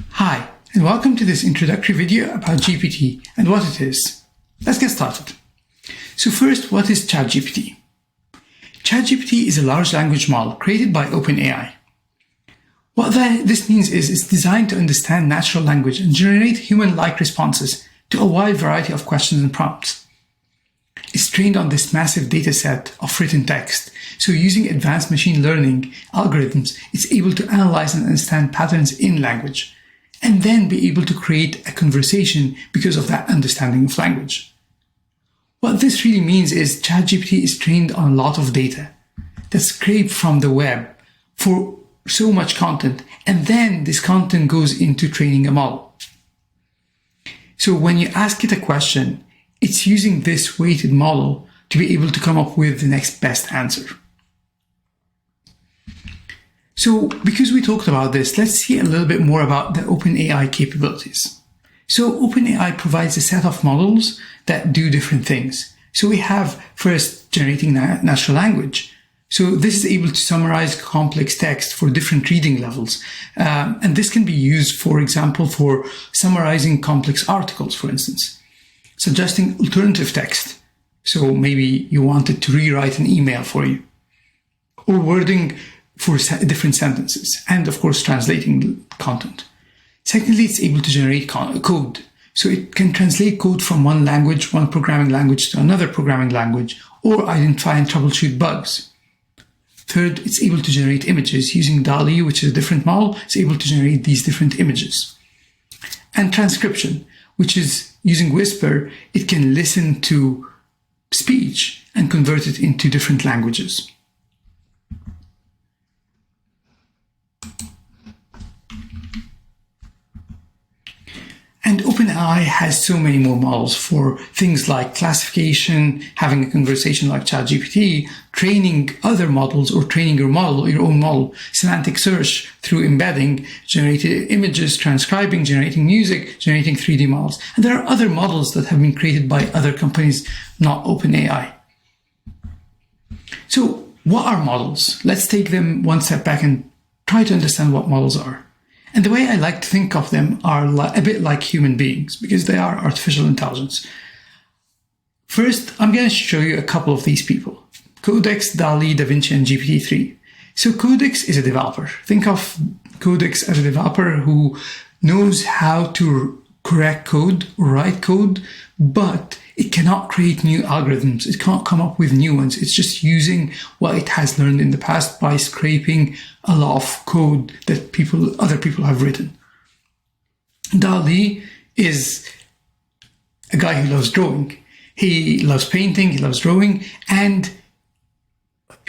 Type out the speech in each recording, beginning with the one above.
Hi, and welcome to this introductory video about GPT and what it is. Let's get started. So first, what is ChatGPT? ChatGPT is a large language model created by OpenAI. What this means is it's designed to understand natural language and generate human-like responses to a wide variety of questions and prompts. It's trained on this massive data set of written text, so using advanced machine learning algorithms, it's able to analyze and understand patterns in language, and then be able to create a conversation because of that understanding of language. What this really means is ChatGPT is trained on a lot of data that's scraped from the web for so much content, and then this content goes into training a model. So when you ask it a question, it's using this weighted model to be able to come up with the next best answer. So because we talked about this, let's see a little bit more about the OpenAI capabilities. So OpenAI provides a set of models that do different things. So we have first generating natural language. So this is able to summarize complex text for different reading levels. And this can be used, for example, for summarizing complex articles, for instance. Suggesting alternative text. So maybe you wanted to rewrite an email for you. Or wording for different sentences. And of course, translating content. Secondly, it's able to generate code. So it can translate code from one language, one programming language to another programming language, or identify and troubleshoot bugs. Third, it's able to generate images using DALL-E, which is a different model. It's able to generate these different images. And transcription, which is using Whisper, it can listen to speech and convert it into different languages. And OpenAI has so many more models for things like classification, having a conversation like ChatGPT, training other models or training your own model, semantic search through embedding, generating images, transcribing, generating music, generating 3D models. And there are other models that have been created by other companies, not OpenAI. So what are models? Let's take them one step back and try to understand what models are. And the way I like to think of them are a bit like human beings, because they are artificial intelligence. First, I'm going to show you a couple of these people. Codex, DALL-E, DaVinci, and GPT-3. So Codex is a developer. Think of Codex as a developer who knows how to correct code or write code, but it cannot create new algorithms. It can't come up with new ones. It's just using what it has learned in the past by scraping a lot of code that other people have written. DALL-E is a guy who loves drawing. He loves painting, he loves drawing, and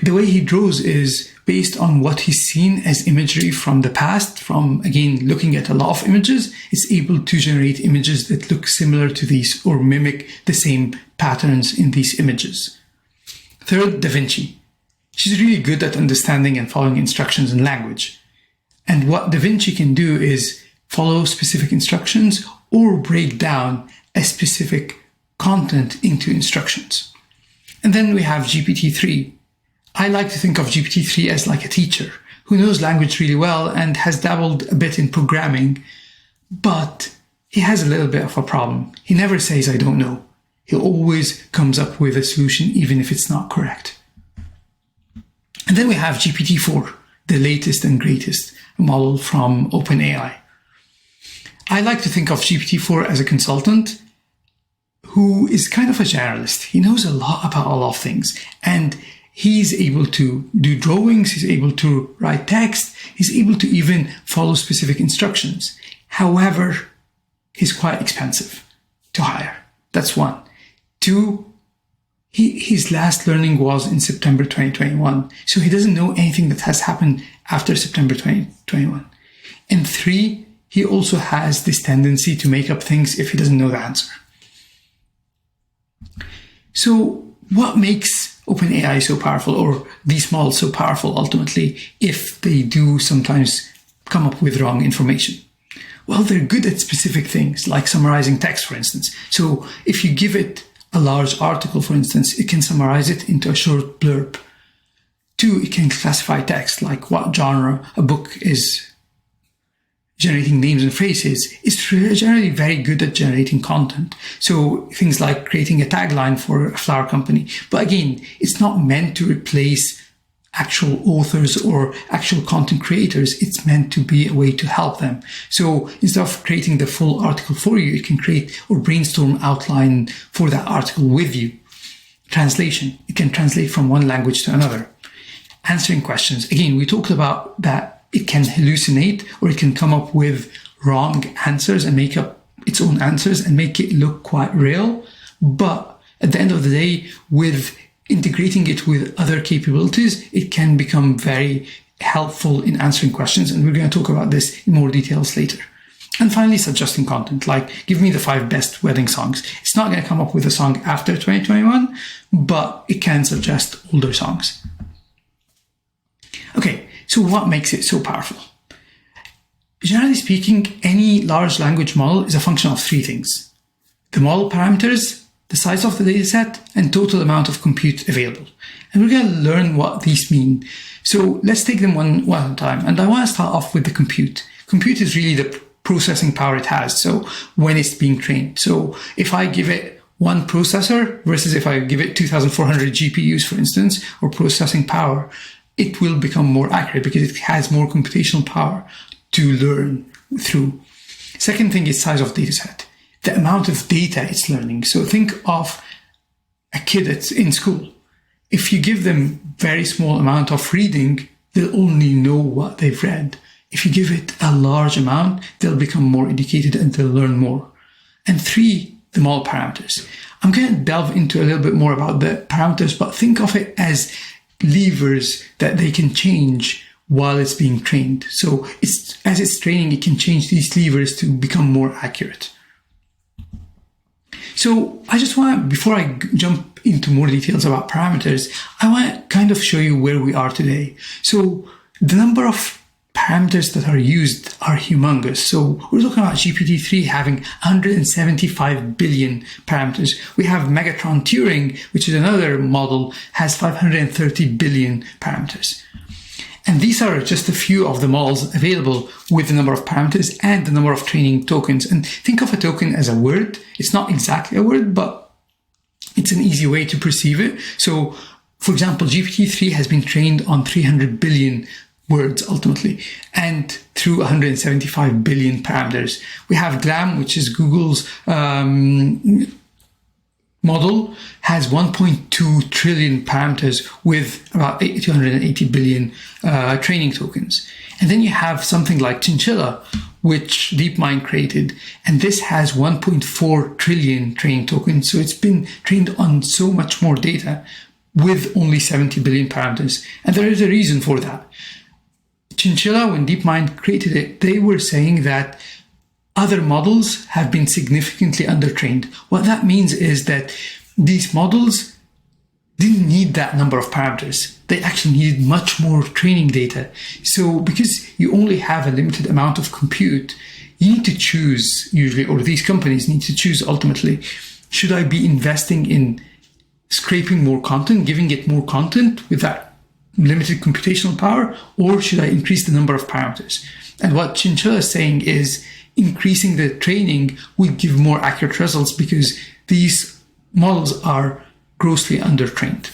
the way he draws is based on what he's seen as imagery from the past, from, again, looking at a lot of images. It's able to generate images that look similar to these or mimic the same patterns in these images. Third, DaVinci. She's really good at understanding and following instructions in language. And what DaVinci can do is follow specific instructions or break down a specific content into instructions. And then we have GPT-3. I like to think of GPT-3 as like a teacher who knows language really well and has dabbled a bit in programming, but he has a little bit of a problem. He never says, I don't know. He always comes up with a solution, even if it's not correct. And then we have GPT-4, the latest and greatest model from OpenAI. I like to think of GPT-4 as a consultant who is kind of a generalist. He knows a lot about a lot of things, and he's able to do drawings, he's able to write text, he's able to even follow specific instructions. However, he's quite expensive to hire. That's one. Two, his last learning was in September 2021, so he doesn't know anything that has happened after September 2021. And three, he also has this tendency to make up things if he doesn't know the answer. So what makes OpenAI so powerful, or these models so powerful ultimately, if they do sometimes come up with wrong information? Well, they're good at specific things, like summarizing text, for instance. So if you give it a large article, for instance, it can summarize it into a short blurb. Two, it can classify text, like what genre a book is generating names and phrases, is generally very good at generating content. So things like creating a tagline for a flower company. But again, it's not meant to replace actual authors or actual content creators. It's meant to be a way to help them. So instead of creating the full article for you, it can create or brainstorm outline for that article with you. Translation. It can translate from one language to another. Answering questions. Again, we talked about that it can hallucinate, or it can come up with wrong answers and make up its own answers and make it look quite real. But at the end of the day, with integrating it with other capabilities, it can become very helpful in answering questions. And we're going to talk about this in more details later. And finally, suggesting content, like give me the 5 best wedding songs. It's not going to come up with a song after 2021, but it can suggest older songs. Okay, so what makes it so powerful? Generally speaking, any large language model is a function of 3 things: the model parameters, the size of the dataset, and total amount of compute available. And we're going to learn what these mean. So let's take them one at a time. And I want to start off with the compute. Compute is really the processing power it has, so when it's being trained. So if I give it one processor versus if I give it 2,400 GPUs, for instance, or processing power, it will become more accurate because it has more computational power to learn through. Second thing is size of dataset, the amount of data it's learning. So think of a kid that's in school. If you give them very small amount of reading, they'll only know what they've read. If you give it a large amount, they'll become more educated and they'll learn more. And 3, the model parameters. I'm going to delve into a little bit more about the parameters, but think of it as levers that they can change while it's being trained. So as it's training, it can change these levers to become more accurate. So I just want to, before I jump into more details about parameters, I want to kind of show you where we are today. So the number of parameters that are used are humongous. So we're talking about GPT-3 having 175 billion parameters. We have Megatron Turing, which is another model, has 530 billion parameters. And these are just a few of the models available with the number of parameters and the number of training tokens. And think of a token as a word. It's not exactly a word, but it's an easy way to perceive it. So, for example, GPT-3 has been trained on 300 billion words ultimately, and through 175 billion parameters. We have GLAM, which is Google's model, has 1.2 trillion parameters with about 280 billion training tokens. And then you have something like Chinchilla, which DeepMind created, and this has 1.4 trillion training tokens. So it's been trained on so much more data with only 70 billion parameters. And there is a reason for that. Chinchilla, when DeepMind created it, they were saying that other models have been significantly undertrained. What that means is that these models didn't need that number of parameters. They actually needed much more training data. So because you only have a limited amount of compute, you need to choose usually, or these companies need to choose ultimately, should I be investing in scraping more content, giving it more content with that limited computational power, or should I increase the number of parameters? And what Chinchilla is saying is increasing the training would give more accurate results because these models are grossly undertrained.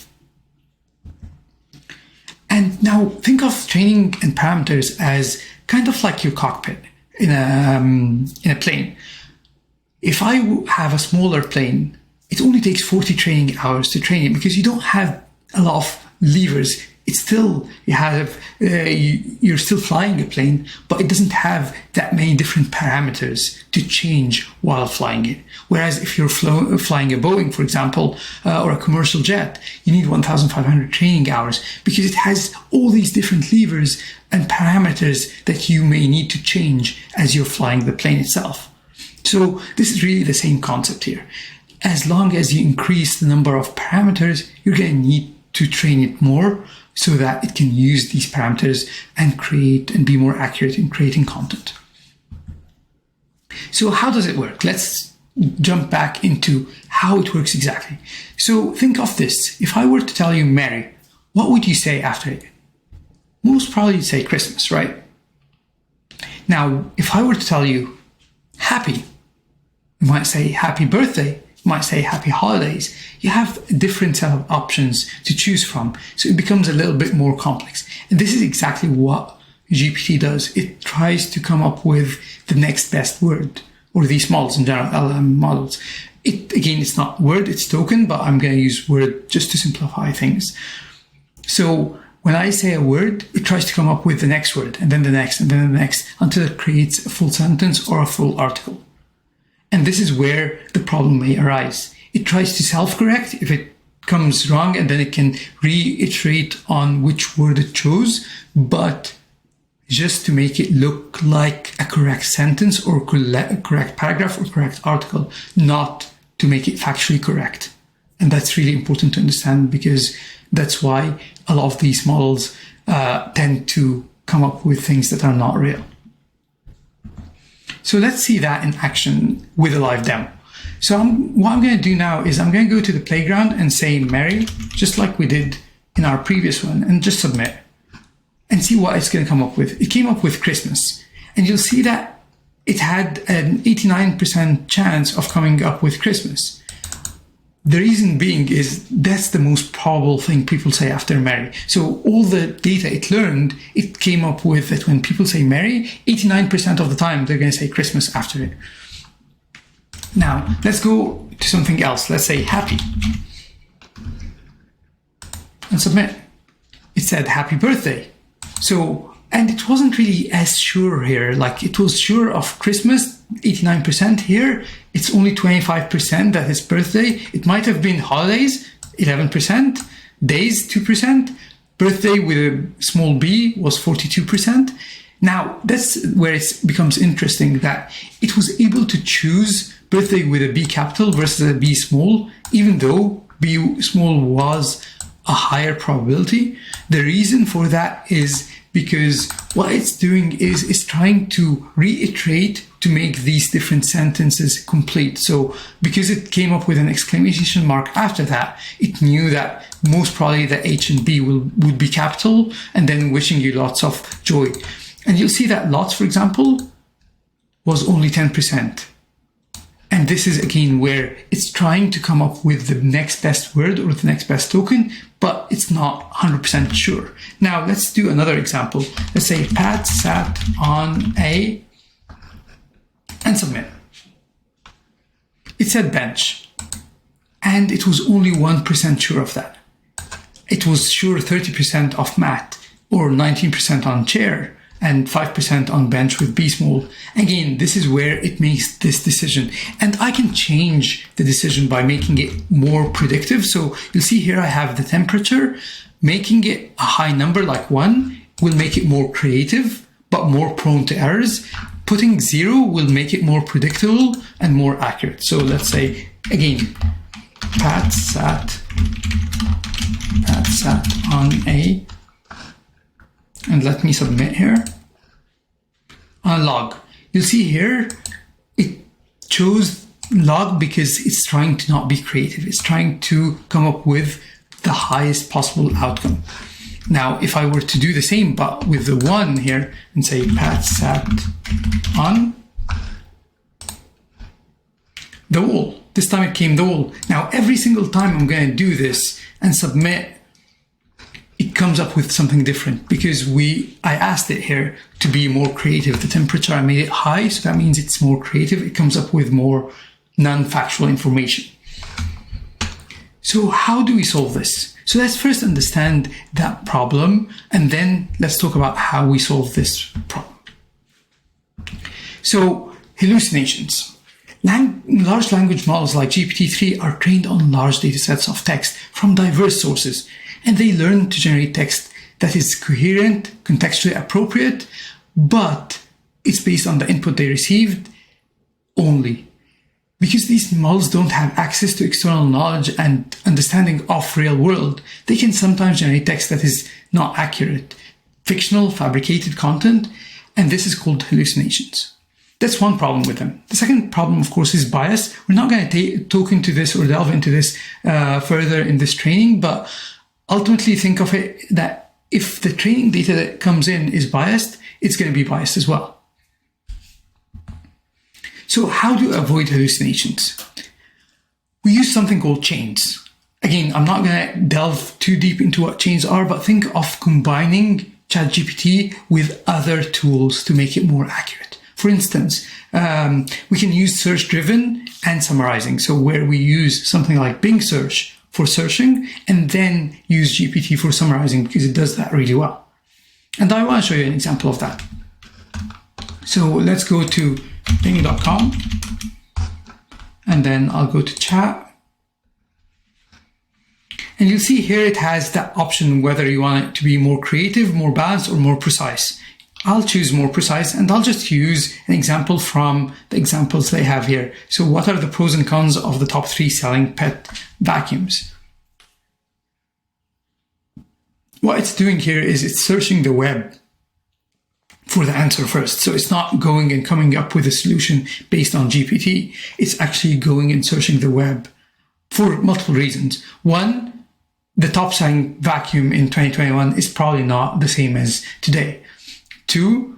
And now think of training and parameters as kind of like your cockpit in a plane. If I have a smaller plane, it only takes 40 training hours to train it because you don't have a lot of levers. It's still, you're still flying a plane, but it doesn't have that many different parameters to change while flying it. Whereas if you're flying a Boeing, for example, or a commercial jet, you need 1,500 training hours because it has all these different levers and parameters that you may need to change as you're flying the plane itself. So this is really the same concept here. As long as you increase the number of parameters, you're going to need to train it more so that it can use these parameters and create and be more accurate in creating content. So how does it work? Let's jump back into how it works exactly. So think of this. If I were to tell you Merry, what would you say after it? Most probably you'd say Christmas, right? Now, if I were to tell you happy, you might say happy birthday, you might say happy holidays. You have a different set of options to choose from. So it becomes a little bit more complex. And this is exactly what GPT does. It tries to come up with the next best word, or these models in general, LM models. Again, it's not word, it's token, but I'm going to use word just to simplify things. So when I say a word, it tries to come up with the next word, and then the next, and then the next, until it creates a full sentence or a full article. And this is where the problem may arise. It tries to self-correct if it comes wrong, and then it can reiterate on which word it chose, but just to make it look like a correct sentence or correct paragraph or correct article, not to make it factually correct. And that's really important to understand, because that's why a lot of these models tend to come up with things that are not real. So let's see that in action with a live demo. So what I'm going to do now is I'm going to go to the playground and say Merry, just like we did in our previous one, and just submit and see what it's going to come up with. It came up with Christmas, and you'll see that it had an 89% chance of coming up with Christmas. The reason being is that's the most probable thing people say after Merry. So all the data it learned, it came up with that when people say Merry, 89% of the time they're going to say Christmas after it. Now, let's go to something else. Let's say happy. And submit. It said happy birthday. So, and it wasn't really as sure here. Like, it was sure of Christmas, 89% here. It's only 25% that it's birthday. It might have been holidays, 11%. Days, 2%. Birthday with a small b was 42%. Now, that's where it becomes interesting, that it was able to choose birthday with a B capital versus a B small, even though B small was a higher probability. The reason for that is because what it's doing is it's trying to reiterate to make these different sentences complete. So because it came up with an exclamation mark after that, it knew that most probably the H and B would be capital, and then wishing you lots of joy. And you'll see that lots, for example, was only 10%. And this is again where it's trying to come up with the next best word or the next best token, but it's not 100% sure. Now let's do another example. Let's say Pat sat on a, and submit. It said bench, and it was only 1% sure of that. It was sure 30% of mat, or 19% on chair, and 5% on bench with B small. Again, this is where it makes this decision. And I can change the decision by making it more predictive. So you'll see here I have the temperature. Making it a high number like 1 will make it more creative, but more prone to errors. Putting 0 will make it more predictable and more accurate. So let's say, again, Pat sat on a, and let me submit here, on log. You'll see here, it chose log because it's trying to not be creative. It's trying to come up with the highest possible outcome. Now, if I were to do the same, but with the 1 here, and say Pat sat on the wall. This time it came the wall. Now, every single time I'm going to do this and submit, it comes up with something different, because I asked it here to be more creative. The temperature, I made it high, so that means it's more creative. It comes up with more non-factual information. So how do we solve this? So let's first understand that problem, and then let's talk about how we solve this problem. So hallucinations. Large language models like GPT-3 are trained on large data sets of text from diverse sources, and they learn to generate text that is coherent, contextually appropriate, but it's based on the input they received only. Because these models don't have access to external knowledge and understanding of real world, they can sometimes generate text that is not accurate, fictional, fabricated content, and this is called hallucinations. That's one problem with them. The second problem, of course, is bias. We're not going to talk into this or delve into this further in this training, but ultimately think of it that if the training data that comes in is biased, it's going to be biased as well. So how to avoid hallucinations? We use something called chains. Again, I'm not going to delve too deep into what chains are, but think of combining ChatGPT with other tools to make it more accurate. For instance, we can use search-driven and summarizing. So where we use something like Bing search for searching and then use GPT for summarizing because it does that really well. And I want to show you an example of that. So let's go to bing.com and then I'll go to chat. And you'll see here it has that option whether you want it to be more creative, more balanced, or more precise. I'll choose more precise and I'll just use an example from the examples they have here. So what are the pros and cons of the top 3 selling pet vacuums? What it's doing here is it's searching the web for the answer first. So it's not going and coming up with a solution based on GPT. It's actually going and searching the web for multiple reasons. One, the top selling vacuum in 2021 is probably not the same as today. 2,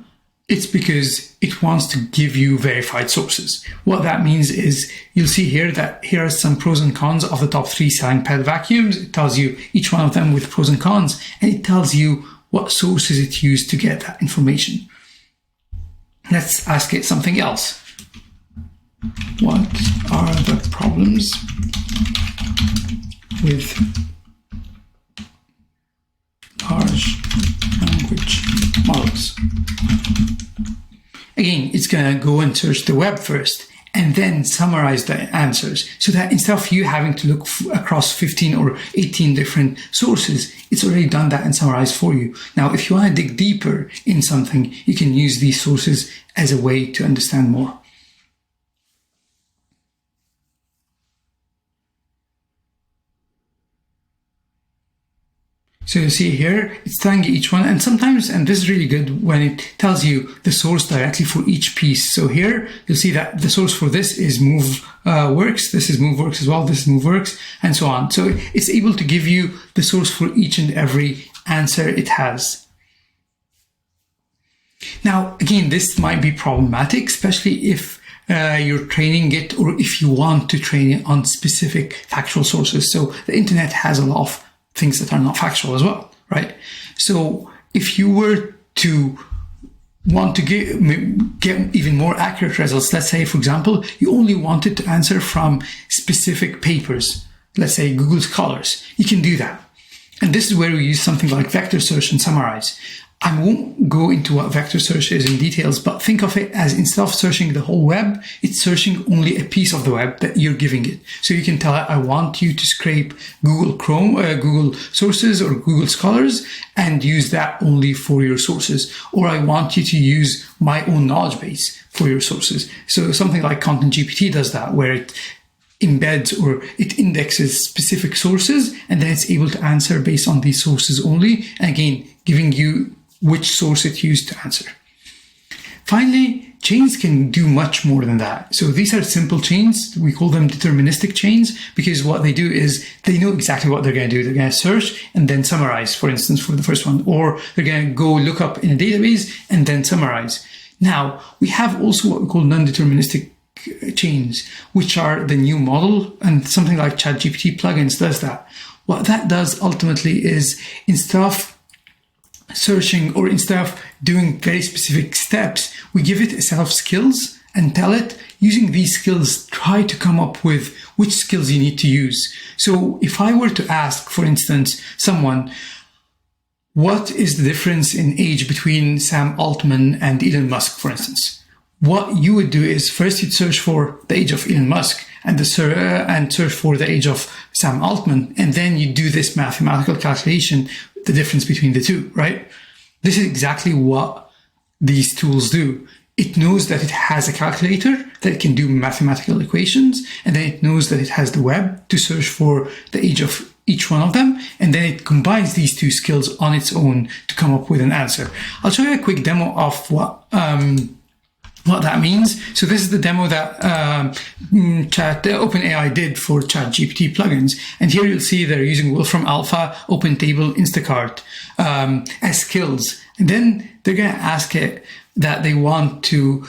it's because it wants to give you verified sources. What that means is you'll see here that here are some pros and cons of the top 3 selling pet vacuums. It tells you each one of them with pros and cons, and it tells you what sources it used to get that information. Let's ask it something else. What are the problems with large language models? Again, it's going to go and search the web first and then summarize the answers so that instead of you having to look across 15 or 18 different sources, it's already done that and summarized for you. Now, if you want to dig deeper in something, you can use these sources as a way to understand more. So you see here, it's telling you each one, and sometimes, and this is really good, when it tells you the source directly for each piece. So here, you'll see that the source for this is MoveWorks, this is MoveWorks as well, this is MoveWorks, and so on. So it's able to give you the source for each and every answer it has. Now, again, this might be problematic, especially if you're training it or if you want to train it on specific factual sources. So the internet has a lot of things that are not factual as well, right? So if you were to want to get even more accurate results, let's say, for example, you only wanted to answer from specific papers, let's say Google Scholars, you can do that. And this is where we use something like vector search and summarize. I won't go into what vector search is in details, but think of it as instead of searching the whole web, it's searching only a piece of the web that you're giving it. So you can tell it, I want you to scrape Google Chrome, Google sources or Google Scholars and use that only for your sources. Or I want you to use my own knowledge base for your sources. So something like Content GPT does that, where it embeds or it indexes specific sources and then it's able to answer based on these sources only. And again, giving you which source it used to answer. Finally, chains can do much more than that. So these are simple chains. We call them deterministic chains because what they do is they know exactly what they're going to do. They're going to search and then summarize, for instance, for the first one, or they're going to go look up in a database and then summarize. Now, we have also what we call non-deterministic chains, which are the new model, and something like ChatGPT plugins does that. What that does ultimately is instead of searching or instead of doing very specific steps, we give it a set of skills and tell it, using these skills, try to come up with which skills you need to use. So if I were to ask, for instance, someone, what is the difference in age between Sam Altman and Elon Musk, for instance? What you would do is first you'd search for the age of Elon Musk and search for the age of Sam Altman, and then you do this mathematical calculation, the difference between the two, right? This is exactly what these tools do. It knows that it has a calculator that it can do mathematical equations, and then it knows that it has the web to search for the age of each one of them, and then it combines these two skills on its own to come up with an answer. I'll show you a quick demo of what that means. So this is the demo that OpenAI did for ChatGPT plugins. And here you'll see they're using Wolfram Alpha, OpenTable, Instacart as skills. And then they're going to ask it that they want to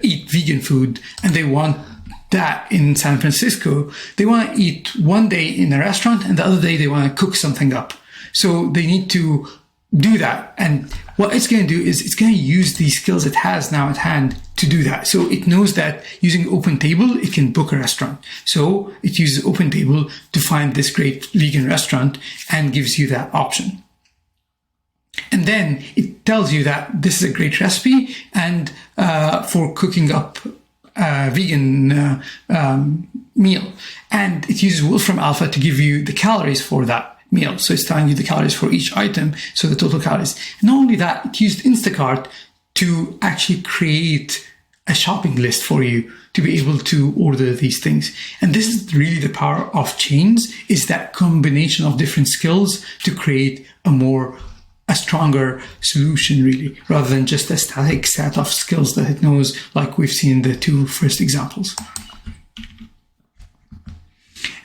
eat vegan vegan food and they want that in San Francisco, they want to eat one day in a restaurant and the other day they want to cook something up. So they need to do that. And what it's going to do is it's going to use these skills it has now at hand to do that. So it knows that using OpenTable, it can book a restaurant. So it uses OpenTable to find this great vegan restaurant and gives you that option. And then it tells you that this is a great recipe and for cooking up a vegan meal. And it uses Wolfram Alpha to give you the calories for that meal. So it's telling you the calories for each item, so the total calories. And not only that, it used Instacart to actually create a shopping list for you to be able to order these things. And this is really the power of chains, is that combination of different skills to create a stronger solution, really, rather than just a static set of skills that it knows, like we've seen in the two first examples.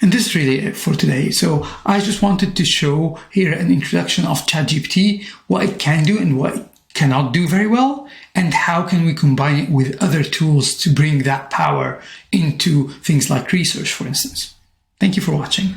And this is really it for today. So I just wanted to show here an introduction of ChatGPT, what it can do and what it cannot do very well, and how can we combine it with other tools to bring that power into things like research, for instance. Thank you for watching.